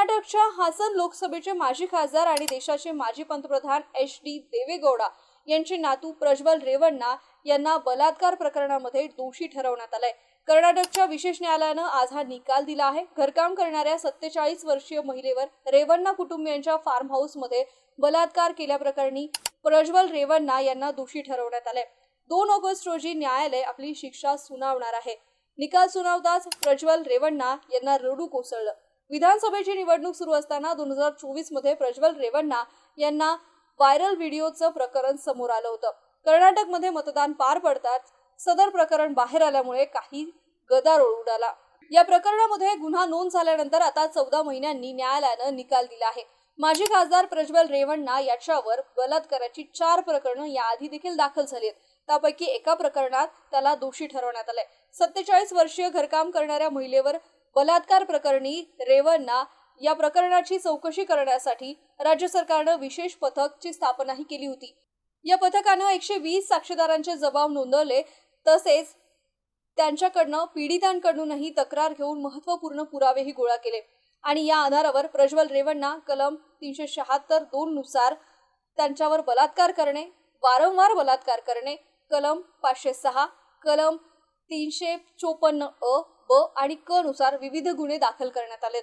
कर्नाटकच्या हासन लोकसभेचे माजी खासदार आणि देशाचे माजी पंतप्रधान HD देवेगौडा यांचे नातू प्रज्वल रेवण्णा यांना बलात्कार प्रकरणामध्ये दोषी ठरवण्यात आलंय। कर्नाटकच्या विशेष न्यायालयानं आज हा निकाल दिला आहे। घरकाम करणाऱ्या 47 वर्षीय महिलेवर रेवण्णा कुटुंबियांच्या फार्म हाऊस मध्ये बलात्कार केल्याप्रकरणी प्रज्वल रेवण्णा यांना दोषी ठरवण्यात आले। 2 ऑगस्ट रोजी न्यायालय आपली शिक्षा सुनावणार आहे। निकाल सुनावताच प्रज्वल रेवण्णा यांना रडू कोसळलं। विधानसभेची निवडणूक सुरू असताना 2024 मध्ये प्रज्वल रेवण्णा यांना व्हायरल व्हिडिओचं प्रकरण समोर आलं होतं। कर्नाटकमध्ये मतदान पार पडताच सदर प्रकरण बाहेर आल्यामुळे काही गदारोळ उडाला। या प्रकरणामध्ये गुन्हा नोंद झाल्यानंतर आता 14 महिन्यांनी न्यायालयानं निकाल दिला आहे। माजी खासदार प्रज्वल रेवण्णा याच्यावर बलात्काराची 4 प्रकरणं याआधी देखील दाखल झाली आहेत। त्यापैकी एका प्रकरणात त्याला दोषी ठरवण्यात आलंय। 47 वर्षीय घरकाम करणाऱ्या महिलेवर बलात्कार प्रकरणी रेवण्णा या प्रकरणाची चौकशी करण्यासाठी राज्य सरकारनं विशेष पथकची स्थापनाही केली होती। या पथकानं 120 साक्षीदारांचे जबाब नोंदवले, तसेच त्यांच्याकडनं पीडितांकडूनही तक्रार घेऊन महत्त्वपूर्ण पुरावेही गोळा केले आणि या आधारावर प्रज्वल रेवण्णा कलम 376(2) नुसार त्यांच्यावर बलात्कार करणे, वारंवार बलात्कार करणे, कलम 506, कलम 354(अ), (ब) आणि (क) नुसार विविध गुन्हे दाखल करण्यात आले।